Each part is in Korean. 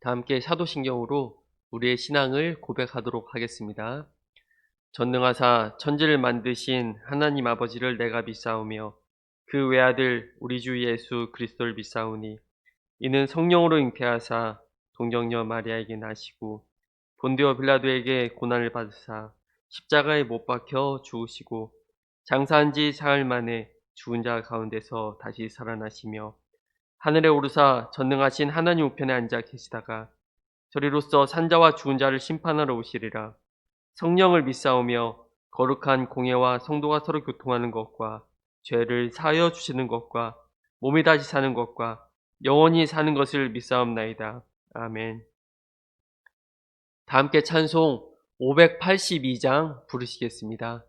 다 함께 사도신경으로 우리의 신앙을 고백하도록 하겠습니다. 전능하사 천지를 만드신 하나님 아버지를 내가 믿사오며 그 외아들 우리 주 예수 그리스도를 믿사오니 이는 성령으로 잉태하사 동정녀 마리아에게 나시고 본디오 빌라도에게 고난을 받으사 십자가에 못 박혀 죽으시고 장사한 지 사흘 만에 죽은 자 가운데서 다시 살아나시며 하늘에 오르사 전능하신 하나님 우편에 앉아 계시다가 저리로서 산자와 죽은 자를 심판하러 오시리라. 성령을 믿사오며 거룩한 공예와 성도가 서로 교통하는 것과 죄를 사하여 주시는 것과 몸이 다시 사는 것과 영원히 사는 것을 믿사옵나이다. 아멘. 다 함께 찬송 582장 부르시겠습니다.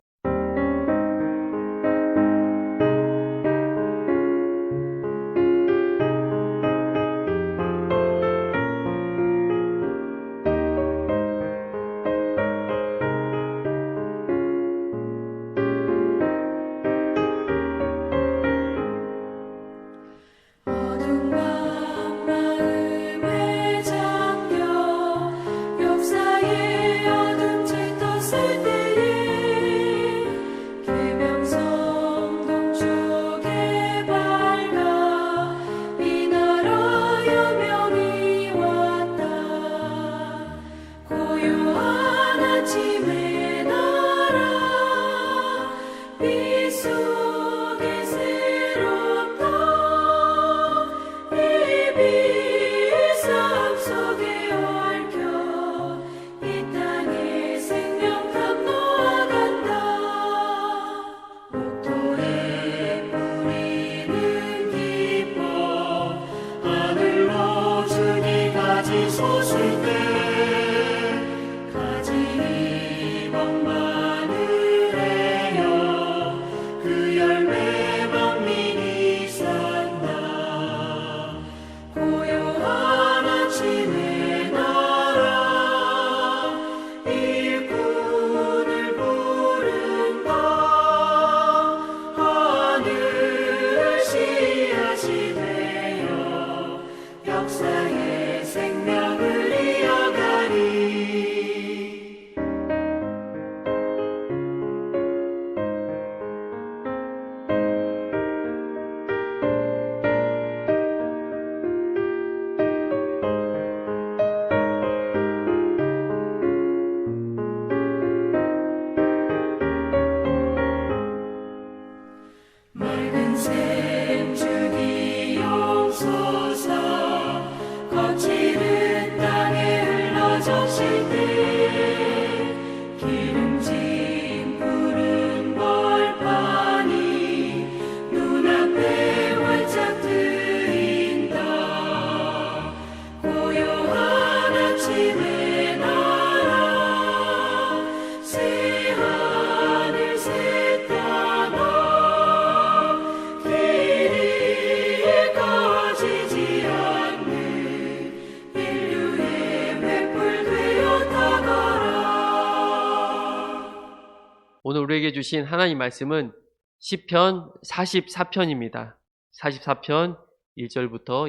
오늘 우리에게 주신 하나님 말씀은 시편 44편입니다. 44편 1절부터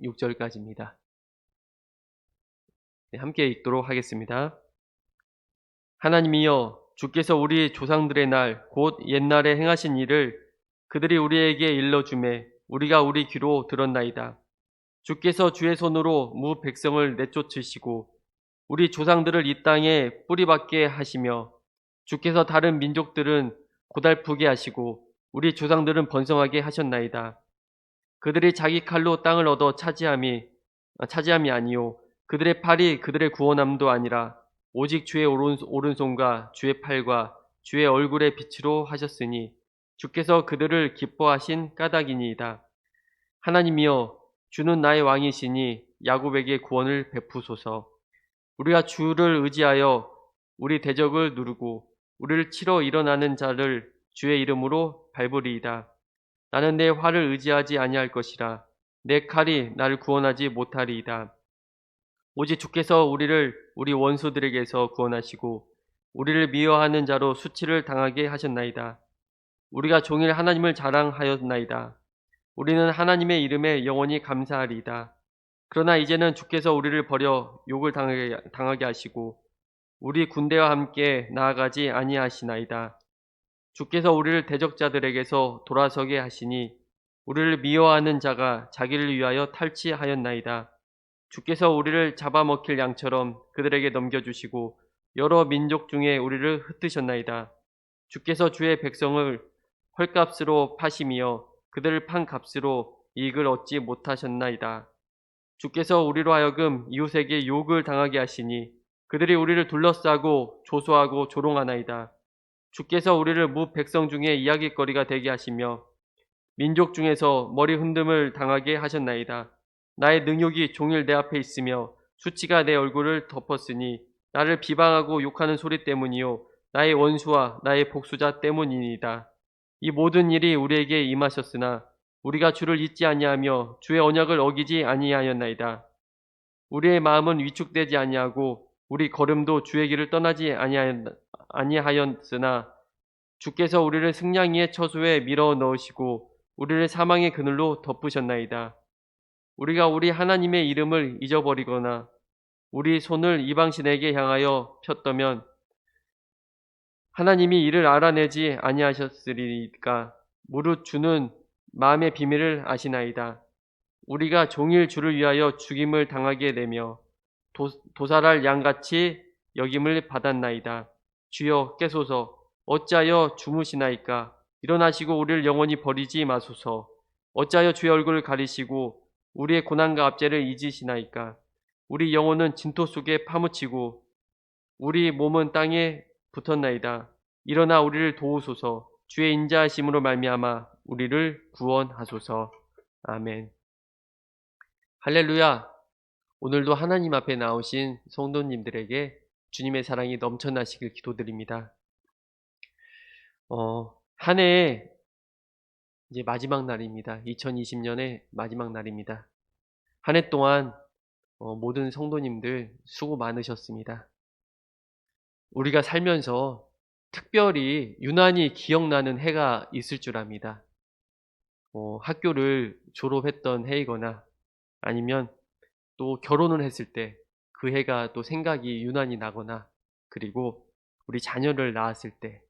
26절까지입니다. 함께 읽도록 하겠습니다. 하나님이여, 주께서 우리 조상들의 날 곧 옛날에 행하신 일을 그들이 우리에게 일러주매 우리가 우리 귀로 들었나이다. 주께서 주의 손으로 무 백성을 내쫓으시고 우리 조상들을 이 땅에 뿌리박게 하시며 주께서 다른 민족들은 고달프게 하시고 우리 조상들은 번성하게 하셨나이다. 그들이 자기 칼로 땅을 얻어 차지함이 아니요 그들의 팔이 그들의 구원함도 아니라 오직 주의 오른손과 주의 팔과 주의 얼굴의 빛으로 하셨으니 주께서 그들을 기뻐하신 까닭이니이다. 하나님이여, 주는 나의 왕이시니 야곱에게 구원을 베푸소서. 우리가 주를 의지하여 우리 대적을 누르고 우리를 치러 일어나는 자를 주의 이름으로 밟으리이다. 나는 내 활을 의지하지 아니할 것이라. 내 칼이 나를 구원하지 못하리이다. 오직 주께서 우리를 우리 원수들에게서 구원하시고 우리를 미워하는 자로 수치를 당하게 하셨나이다. 우리가 종일 하나님을 자랑하였나이다. 우리는 하나님의 이름에 영원히 감사하리이다. 그러나 이제는 주께서 우리를 버려 욕을 당하게 하시고 우리 군대와 함께 나아가지 아니하시나이다. 주께서 우리를 대적자들에게서 돌아서게 하시니 우리를 미워하는 자가 자기를 위하여 탈취하였나이다. 주께서 우리를 잡아먹힐 양처럼 그들에게 넘겨주시고 여러 민족 중에 우리를 흩으셨나이다. 주께서 주의 백성을 헐값으로 파시며 그들을 판 값으로 이익을 얻지 못하셨나이다. 주께서 우리로 하여금 이웃에게 욕을 당하게 하시니 그들이 우리를 둘러싸고 조소하고 조롱하나이다. 주께서 우리를 무 백성 중에 이야깃거리가 되게 하시며 민족 중에서 머리 흔듦을 당하게 하셨나이다. 나의 능욕이 종일 내 앞에 있으며 수치가 내 얼굴을 덮었으니 나를 비방하고 욕하는 소리 때문이요 나의 원수와 나의 복수자 때문이니이다. 이 모든 일이 우리에게 임하셨으나 우리가 주를 잊지 아니하며 주의 언약을 어기지 아니하였나이다. 우리의 마음은 위축되지 아니하고 우리 걸음도 주의 길을 떠나지 아니하였으나 주께서 우리를 승냥이의 처소에 밀어 넣으시고 우리를 사망의 그늘로 덮으셨나이다. 우리가 우리 하나님의 이름을 잊어버리거나 우리 손을 이방신에게 향하여 폈다면 하나님이 이를 알아내지 아니하셨으리까. 무릇 주는 마음의 비밀을 아시나이다. 우리가 종일 주를 위하여 죽임을 당하게 되며 도살할 양같이 여김을 받았나이다. 주여 깨소서. 어찌하여 주무시나이까. 일어나시고 우리를 영원히 버리지 마소서. 어찌하여 주의 얼굴을 가리시고 우리의 고난과 압제를 잊으시나이까. 우리 영혼은 진토 속에 파묻히고 우리 몸은 땅에 붙었나이다. 일어나 우리를 도우소서. 주의 인자하심으로 말미암아 우리를 구원하소서. 아멘. 할렐루야. 오늘도 하나님 앞에 나오신 성도님들에게 주님의 사랑이 넘쳐나시길 기도드립니다. 한 해의 이제 마지막 날입니다. 2020년의 마지막 날입니다. 한 해 동안 모든 성도님들 수고 많으셨습니다. 우리가 살면서 특별히 유난히 기억나는 해가 있을 줄 압니다. 학교를 졸업했던 해이거나 아니면 또 결혼을 했을 때 그 해가 또 생각이 유난히 나거나 그리고 우리 자녀를 낳았을 때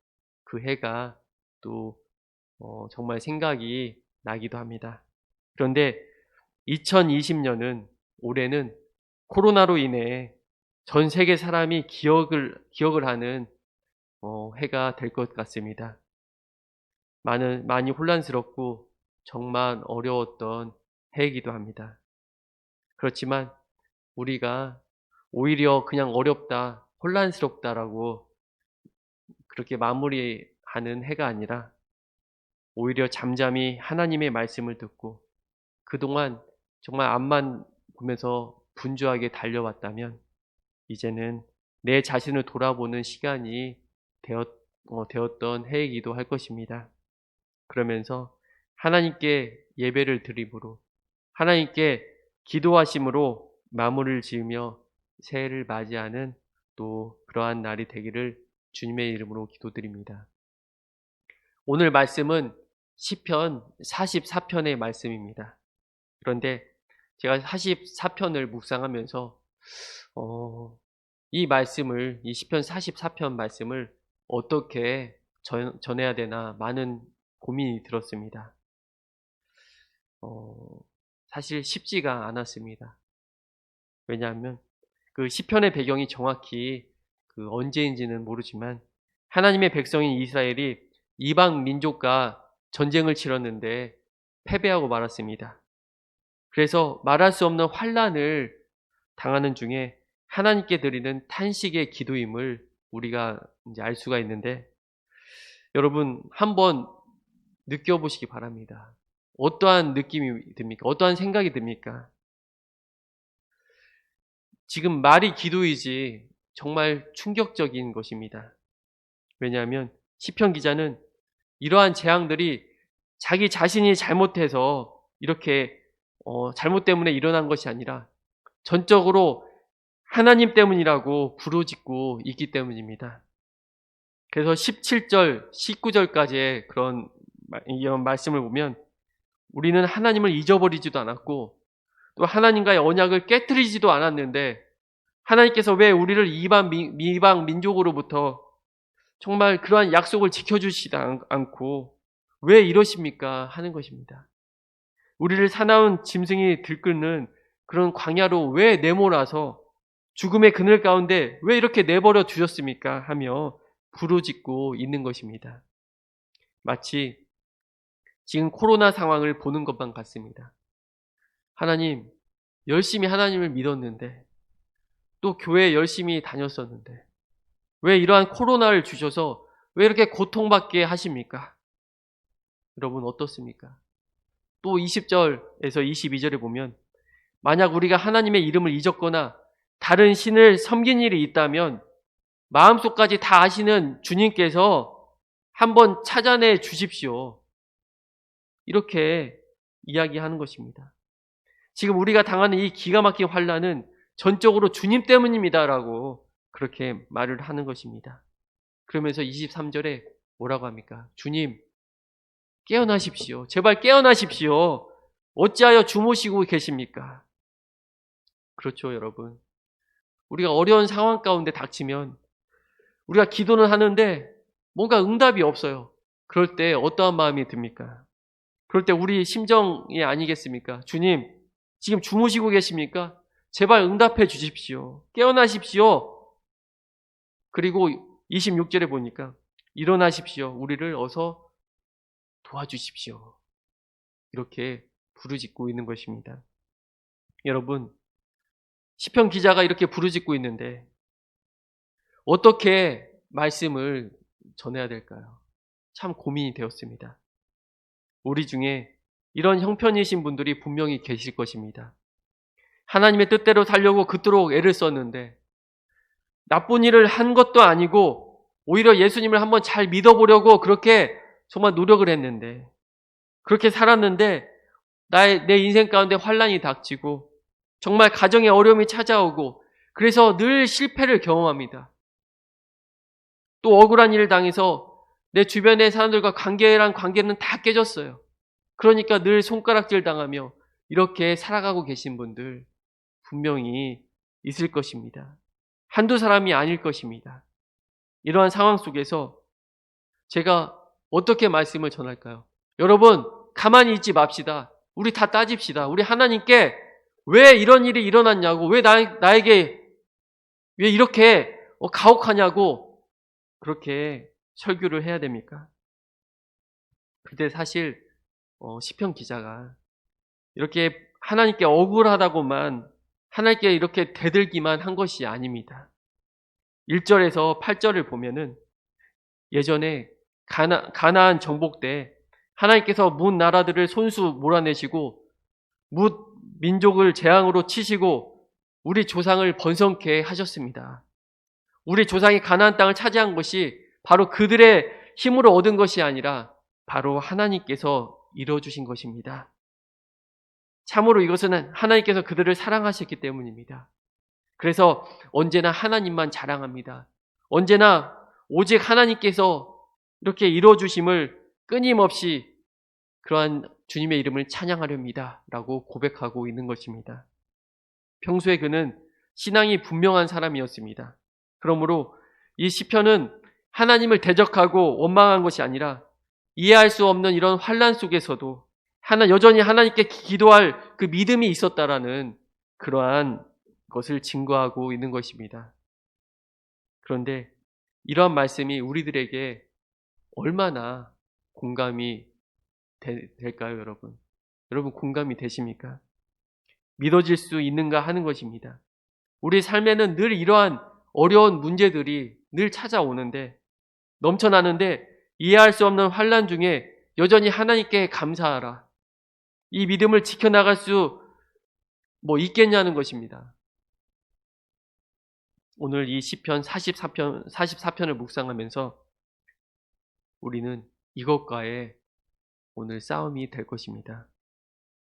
그 해가 또 정말 생각이 나기도 합니다. 그런데 2020년은 올해는 코로나로 인해 전 세계 사람이 기억을 하는 해가 될 것 같습니다. 많이 혼란스럽고 정말 어려웠던 해이기도 합니다. 그렇지만 우리가 오히려 그냥 어렵다, 혼란스럽다라고 그렇게 마무리하는 해가 아니라 오히려 잠잠히 하나님의 말씀을 듣고 그동안 정말 앞만 보면서 분주하게 달려왔다면 이제는 내 자신을 돌아보는 시간이 되었던 해이기도 할 것입니다. 그러면서 하나님께 예배를 드림으로 하나님께 기도하심으로 마무리를 지으며 새해를 맞이하는 또 그러한 날이 되기를 주님의 이름으로 기도드립니다. 오늘 말씀은 시편 44편의 말씀입니다. 그런데 제가 44편을 묵상하면서 이 시편 44편 말씀을 어떻게 전해야 되나 많은 고민이 들었습니다. 사실 쉽지가 않았습니다. 왜냐하면 그 시편의 배경이 정확히 그 언제인지는 모르지만 하나님의 백성인 이스라엘이 이방 민족과 전쟁을 치렀는데 패배하고 말았습니다. 그래서 말할 수 없는 환난을 당하는 중에 하나님께 드리는 탄식의 기도임을 우리가 이제 알 수가 있는데 여러분 한번 느껴보시기 바랍니다. 어떠한 느낌이 듭니까? 어떠한 생각이 듭니까? 지금 말이 기도이지 정말 충격적인 것입니다. 왜냐하면 시편 기자는 이러한 재앙들이 자기 자신이 잘못해서 이렇게 잘못 때문에 일어난 것이 아니라 전적으로 하나님 때문이라고 부르짖고 있기 때문입니다. 그래서 17절, 19절까지의 이런 말씀을 보면 우리는 하나님을 잊어버리지도 않았고 또 하나님과의 언약을 깨뜨리지도 않았는데 하나님께서 왜 우리를 이방 민족으로부터 정말 그러한 약속을 지켜주시지 않고 왜 이러십니까? 하는 것입니다. 우리를 사나운 짐승이 들끓는 그런 광야로 왜 내몰아서 죽음의 그늘 가운데 왜 이렇게 내버려 두셨습니까? 하며 부르짖고 있는 것입니다. 마치 지금 코로나 상황을 보는 것만 같습니다. 하나님, 열심히 하나님을 믿었는데 또 교회 열심히 다녔었는데 왜 이러한 코로나를 주셔서 왜 이렇게 고통받게 하십니까? 여러분 어떻습니까? 또 20절에서 22절에 보면 만약 우리가 하나님의 이름을 잊었거나 다른 신을 섬긴 일이 있다면 마음속까지 다 아시는 주님께서 한번 찾아내 주십시오. 이렇게 이야기하는 것입니다. 지금 우리가 당하는 이 기가 막힌 환난은 전적으로 주님 때문입니다라고 그렇게 말을 하는 것입니다. 그러면서 23절에 뭐라고 합니까? 주님, 깨어나십시오. 제발 깨어나십시오. 어찌하여 주무시고 계십니까? 그렇죠, 여러분. 우리가 어려운 상황 가운데 닥치면 우리가 기도는 하는데 뭔가 응답이 없어요. 그럴 때 어떠한 마음이 듭니까? 그럴 때 우리 심정이 아니겠습니까? 주님, 지금 주무시고 계십니까? 제발 응답해 주십시오. 깨어나십시오. 그리고 26절에 보니까 일어나십시오. 우리를 어서 도와주십시오. 이렇게 부르짖고 있는 것입니다. 여러분, 시편 기자가 이렇게 부르짖고 있는데 어떻게 말씀을 전해야 될까요? 참 고민이 되었습니다. 우리 중에 이런 형편이신 분들이 분명히 계실 것입니다. 하나님의 뜻대로 살려고 그토록 애를 썼는데 나쁜 일을 한 것도 아니고 오히려 예수님을 한번 잘 믿어보려고 그렇게 정말 노력을 했는데 그렇게 살았는데 내 인생 가운데 환난이 닥치고 정말 가정에 어려움이 찾아오고 그래서 늘 실패를 경험합니다. 또 억울한 일을 당해서 내 주변의 사람들과 관계는 다 깨졌어요. 그러니까 늘 손가락질 당하며 이렇게 살아가고 계신 분들 분명히 있을 것입니다. 한두 사람이 아닐 것입니다. 이러한 상황 속에서 제가 어떻게 말씀을 전할까요? 여러분, 가만히 있지 맙시다. 우리 다 따집시다. 우리 하나님께 왜 이런 일이 일어났냐고, 왜 나에게 왜 이렇게 가혹하냐고 그렇게 설교를 해야 됩니까? 그때 사실 시편 기자가 이렇게 하나님께 억울하다고만 하나님께 이렇게 대들기만 한 것이 아닙니다. 1절에서 8절을 보면은 예전에 가나안 정복 때 하나님께서 뭇 나라들을 손수 몰아내시고 뭇 민족을 재앙으로 치시고 우리 조상을 번성케 하셨습니다. 우리 조상이 가나안 땅을 차지한 것이 바로 그들의 힘으로 얻은 것이 아니라 바로 하나님께서 이루어주신 것입니다. 참으로 이것은 하나님께서 그들을 사랑하셨기 때문입니다. 그래서 언제나 하나님만 자랑합니다. 언제나 오직 하나님께서 이렇게 이루어주심을 끊임없이 그러한 주님의 이름을 찬양하렵니다 라고 고백하고 있는 것입니다. 평소에 그는 신앙이 분명한 사람이었습니다. 그러므로 이 시편은 하나님을 대적하고 원망한 것이 아니라 이해할 수 없는 이런 환난 속에서도 여전히 하나님께 기도할 그 믿음이 있었다라는 그러한 것을 증거하고 있는 것입니다. 그런데 이러한 말씀이 우리들에게 얼마나 공감이 될까요, 여러분? 여러분 공감이 되십니까? 믿어질 수 있는가 하는 것입니다. 우리 삶에는 늘 이러한 어려운 문제들이 늘 찾아오는데 넘쳐나는데 이해할 수 없는 환난 중에 여전히 하나님께 감사하라. 이 믿음을 지켜나갈 수 있겠냐는 것입니다. 오늘 이 시편 44편을 묵상하면서 우리는 이것과의 오늘 싸움이 될 것입니다.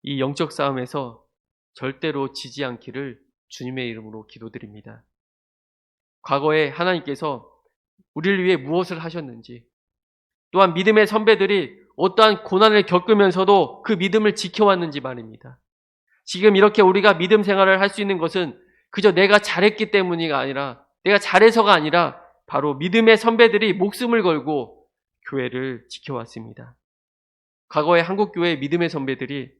이 영적 싸움에서 절대로 지지 않기를 주님의 이름으로 기도드립니다. 과거에 하나님께서 우리를 위해 무엇을 하셨는지, 또한 믿음의 선배들이 어떠한 고난을 겪으면서도 그 믿음을 지켜왔는지 말입니다. 지금 이렇게 우리가 믿음 생활을 할 수 있는 것은 그저 내가 잘했기 때문이가 아니라, 내가 잘해서가 아니라 바로 믿음의 선배들이 목숨을 걸고 교회를 지켜왔습니다. 과거에 한국교회의 믿음의 선배들이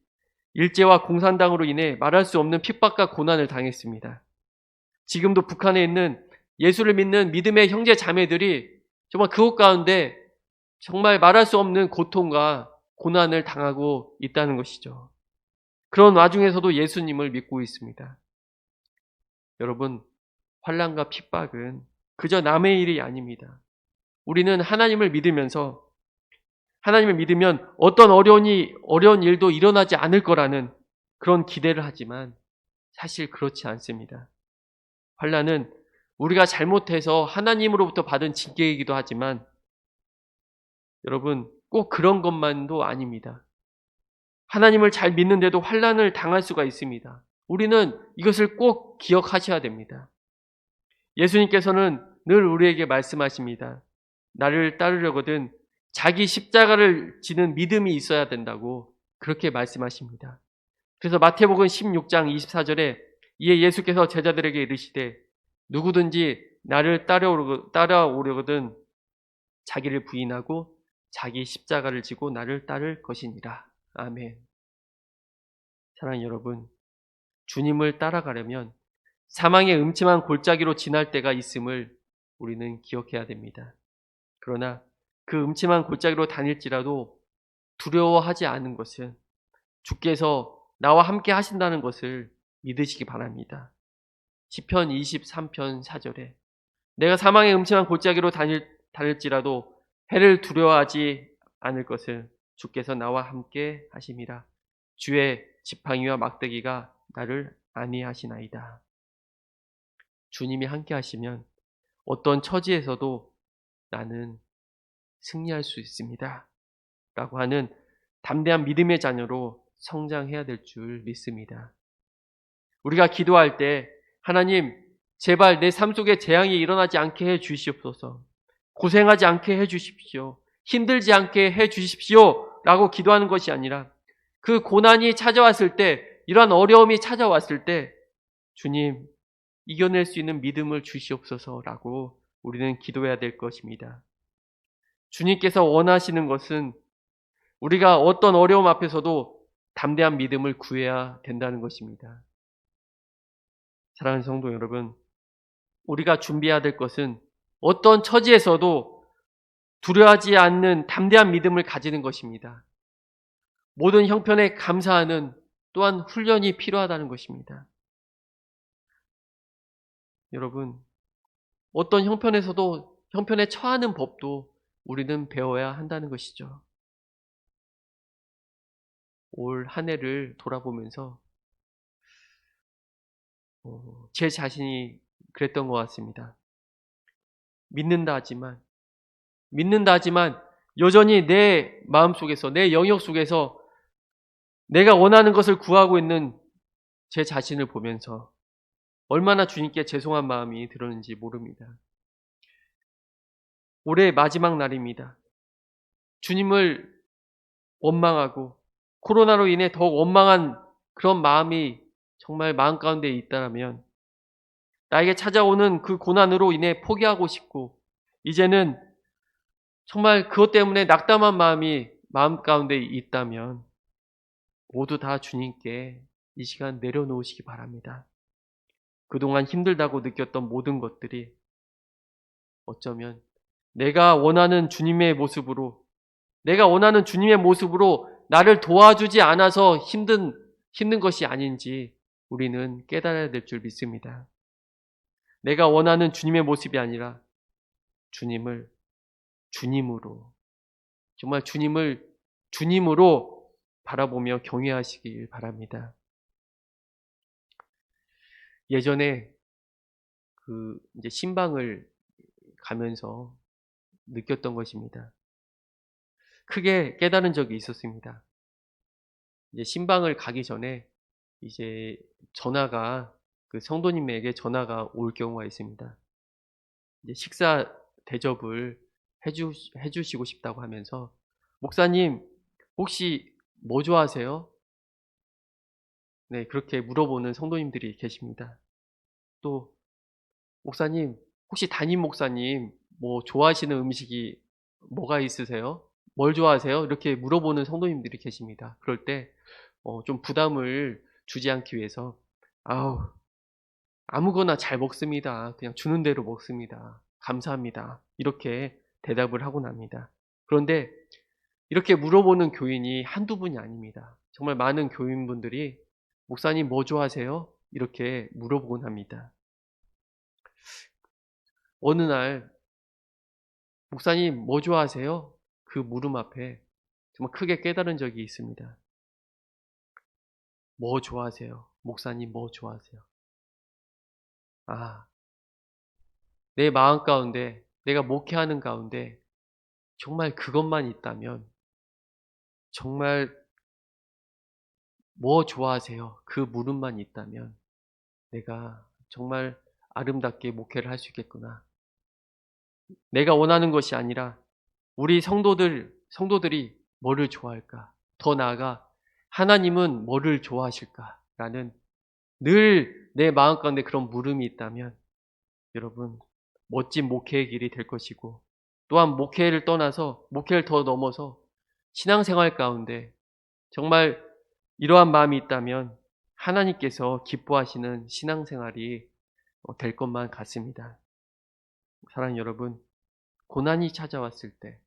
일제와 공산당으로 인해 말할 수 없는 핍박과 고난을 당했습니다. 지금도 북한에 있는 예수를 믿는 믿음의 형제 자매들이 정말 그곳 가운데 정말 말할 수 없는 고통과 고난을 당하고 있다는 것이죠. 그런 와중에서도 예수님을 믿고 있습니다. 여러분, 환난과 핍박은 그저 남의 일이 아닙니다. 우리는 하나님을 믿으면서, 하나님을 믿으면 어떤 어려운 일도 일어나지 않을 거라는 그런 기대를 하지만 사실 그렇지 않습니다. 환난은 우리가 잘못해서 하나님으로부터 받은 징계이기도 하지만 여러분, 꼭 그런 것만도 아닙니다. 하나님을 잘 믿는데도 환난을 당할 수가 있습니다. 우리는 이것을 꼭 기억하셔야 됩니다. 예수님께서는 늘 우리에게 말씀하십니다. 나를 따르려거든 자기 십자가를 지는 믿음이 있어야 된다고 그렇게 말씀하십니다. 그래서 마태복음 16장 24절에 이에 예수께서 제자들에게 이르시되 누구든지 나를 따라오려거든 자기를 부인하고 자기 십자가를 지고 나를 따를 것이니라. 아멘. 사랑하는 여러분, 주님을 따라가려면 사망의 음침한 골짜기로 지날 때가 있음을 우리는 기억해야 됩니다. 그러나 그 음침한 골짜기로 다닐지라도 두려워하지 않은 것은 주께서 나와 함께 하신다는 것을 믿으시기 바랍니다. 시편 23편 4절에 내가 사망의 음침한 골짜기로 다닐지라도 해를 두려워하지 않을 것을 주께서 나와 함께 하심이라. 주의 지팡이와 막대기가 나를 안위하시나이다. 주님이 함께 하시면 어떤 처지에서도 나는 승리할 수 있습니다. 라고 하는 담대한 믿음의 자녀로 성장해야 될 줄 믿습니다. 우리가 기도할 때 하나님 제발 내 삶 속에 재앙이 일어나지 않게 해 주시옵소서. 고생하지 않게 해 주십시오. 힘들지 않게 해 주십시오. 라고 기도하는 것이 아니라 그 고난이 찾아왔을 때, 이러한 어려움이 찾아왔을 때 주님 이겨낼 수 있는 믿음을 주시옵소서라고 우리는 기도해야 될 것입니다. 주님께서 원하시는 것은 우리가 어떤 어려움 앞에서도 담대한 믿음을 구해야 된다는 것입니다. 사랑하는 성도 여러분, 우리가 준비해야 될 것은 어떤 처지에서도 두려워하지 않는 담대한 믿음을 가지는 것입니다. 모든 형편에 감사하는 또한 훈련이 필요하다는 것입니다. 여러분, 어떤 형편에 처하는 법도 우리는 배워야 한다는 것이죠. 올 한 해를 돌아보면서 제 자신이 그랬던 것 같습니다. 믿는다 하지만 여전히 내 마음속에서, 내 영역 속에서 내가 원하는 것을 구하고 있는 제 자신을 보면서 얼마나 주님께 죄송한 마음이 들었는지 모릅니다. 올해 마지막 날입니다. 주님을 원망하고 코로나로 인해 더욱 원망한 그런 마음이 정말 마음 가운데 있다면 나에게 찾아오는 그 고난으로 인해 포기하고 싶고 이제는 정말 그것 때문에 낙담한 마음이 마음 가운데 있다면 모두 다 주님께 이 시간 내려놓으시기 바랍니다. 그동안 힘들다고 느꼈던 모든 것들이 어쩌면 내가 원하는 주님의 모습으로 나를 도와주지 않아서 힘든 것이 아닌지 우리는 깨달아야 될 줄 믿습니다. 내가 원하는 주님의 모습이 아니라 주님을 주님으로, 정말 주님을 주님으로 바라보며 경외하시길 바랍니다. 예전에 이제 신방을 가면서 느꼈던 것입니다. 크게 깨달은 적이 있었습니다. 이제 신방을 가기 전에 이제 그 성도님에게 전화가 올 경우가 있습니다. 이제 식사 대접을 해주시고 싶다고 하면서 목사님 혹시 뭐 좋아하세요? 네, 그렇게 물어보는 성도님들이 계십니다. 또 목사님, 혹시 담임 목사님 뭐 좋아하시는 음식이 뭐가 있으세요? 뭘 좋아하세요? 이렇게 물어보는 성도님들이 계십니다. 그럴 때 좀 부담을 주지 않기 위해서 아우, 아무거나 잘 먹습니다. 그냥 주는 대로 먹습니다. 감사합니다. 이렇게 대답을 하고 납니다. 그런데 이렇게 물어보는 교인이 한두 분이 아닙니다. 정말 많은 교인분들이 목사님 뭐 좋아하세요? 이렇게 물어보곤 합니다. 어느 날 목사님 뭐 좋아하세요? 그 물음 앞에 정말 크게 깨달은 적이 있습니다. 뭐 좋아하세요? 목사님 뭐 좋아하세요? 아, 내 마음 가운데 내가 목회하는 가운데 정말 그것만 있다면 정말 뭐 좋아하세요? 그 물음만 있다면 내가 정말 아름답게 목회를 할 수 있겠구나. 내가 원하는 것이 아니라 우리 성도들이 뭐를 좋아할까? 더 나아가 하나님은 뭐를 좋아하실까? 라는 늘 내 마음 가운데 그런 물음이 있다면 여러분 멋진 목회의 길이 될 것이고 또한 목회를 떠나서 목회를 더 넘어서 신앙생활 가운데 정말 이러한 마음이 있다면 하나님께서 기뻐하시는 신앙생활이 될 것만 같습니다. 사랑하는 여러분, 고난이 찾아왔을 때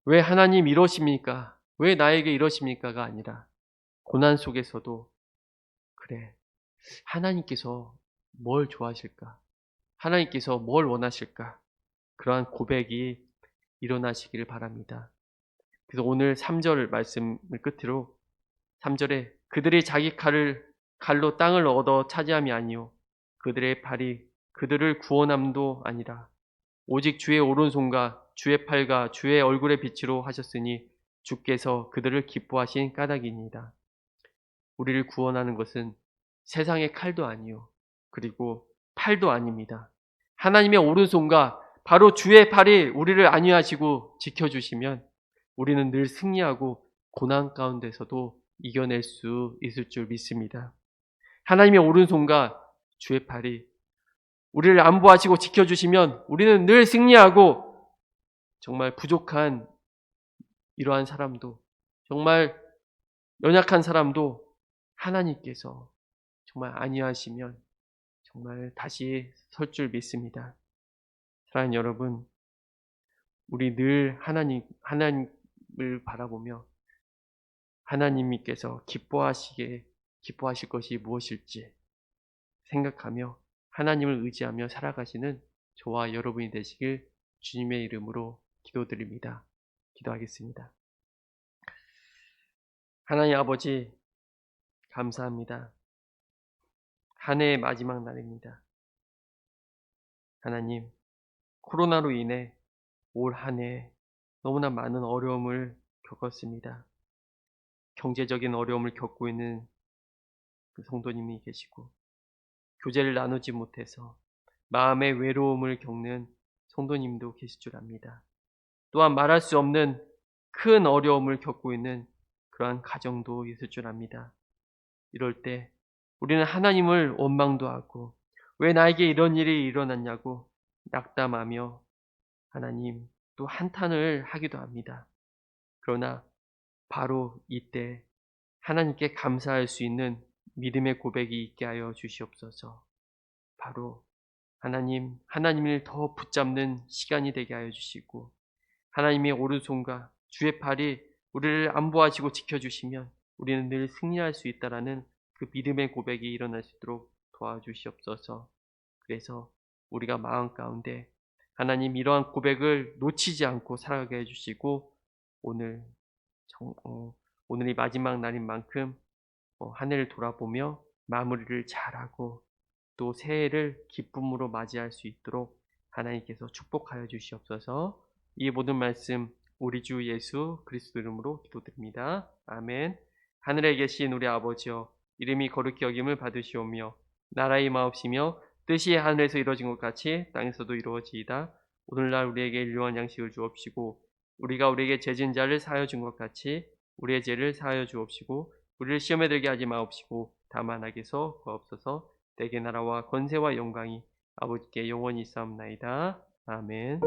왜 하나님 이러십니까? 왜 나에게 이러십니까가 아니라 고난 속에서도 그래, 하나님께서 뭘 좋아하실까? 하나님께서 뭘 원하실까? 그러한 고백이 일어나시기를 바랍니다. 그래서 오늘 3절 말씀을 끝으로 3절에 그들이 자기 칼로 땅을 얻어 차지함이 아니요 그들의 팔이 그들을 구원함도 아니라 오직 주의 오른손과 주의 팔과 주의 얼굴의 빛으로 하셨으니 주께서 그들을 기뻐하신 까닭입니다. 우리를 구원하는 것은 세상의 칼도 아니요 그리고 팔도 아닙니다. 하나님의 오른손과 바로 주의 팔이 우리를 안위하시고 지켜주시면 우리는 늘 승리하고 고난 가운데서도 이겨낼 수 있을 줄 믿습니다. 하나님의 오른손과 주의 팔이 우리를 안보하시고 지켜주시면 우리는 늘 승리하고 정말 부족한 이러한 사람도 정말 연약한 사람도 하나님께서 정말 안위하시면 정말 다시 설 줄 믿습니다. 사랑하는 여러분, 우리 늘 하나님을 바라보며 하나님께서 기뻐하실 것이 무엇일지 생각하며 하나님을 의지하며 살아가시는 저와 여러분이 되시길 주님의 이름으로 기도드립니다. 기도하겠습니다. 하나님 아버지, 감사합니다. 한 해의 마지막 날입니다. 하나님, 코로나로 인해 올 한 해 너무나 많은 어려움을 겪었습니다. 경제적인 어려움을 겪고 있는 그 성도님이 계시고 교제를 나누지 못해서 마음의 외로움을 겪는 성도님도 계실 줄 압니다. 또한 말할 수 없는 큰 어려움을 겪고 있는 그러한 가정도 있을 줄 압니다. 이럴 때 우리는 하나님을 원망도 하고 왜 나에게 이런 일이 일어났냐고 낙담하며 하나님 또 한탄을 하기도 합니다. 그러나 바로 이때 하나님께 감사할 수 있는 믿음의 고백이 있게 하여 주시옵소서. 바로 하나님을 더 붙잡는 시간이 되게 하여 주시고 하나님의 오른손과 주의 팔이 우리를 안보하시고 지켜주시면 우리는 늘 승리할 수 있다라는 그 믿음의 고백이 일어날 수 있도록 도와주시옵소서. 그래서 우리가 마음 가운데 하나님 이러한 고백을 놓치지 않고 살아가게 해주시고 오늘이 마지막 날인 만큼 한 해를 돌아보며 마무리를 잘하고 또 새해를 기쁨으로 맞이할 수 있도록 하나님께서 축복하여 주시옵소서. 이 모든 말씀 우리 주 예수 그리스도 이름으로 기도드립니다. 아멘. 하늘에 계신 우리 아버지여 이름이 거룩히 여김을 받으시오며 나라의 마옵시며 뜻이 하늘에서 이루어진 것 같이 땅에서도 이루어지이다. 오늘날 우리에게 일용할 양식을 주옵시고 우리가 우리에게 죄진 자를 사하여 준 것 같이 우리의 죄를 사하여 주옵시고 우리를 시험에 들게 하지 마옵시고 다만 악에서 구하옵소서. 대개 나라와 권세와 영광이 아버지께 영원히 있사옵나이다. 아멘.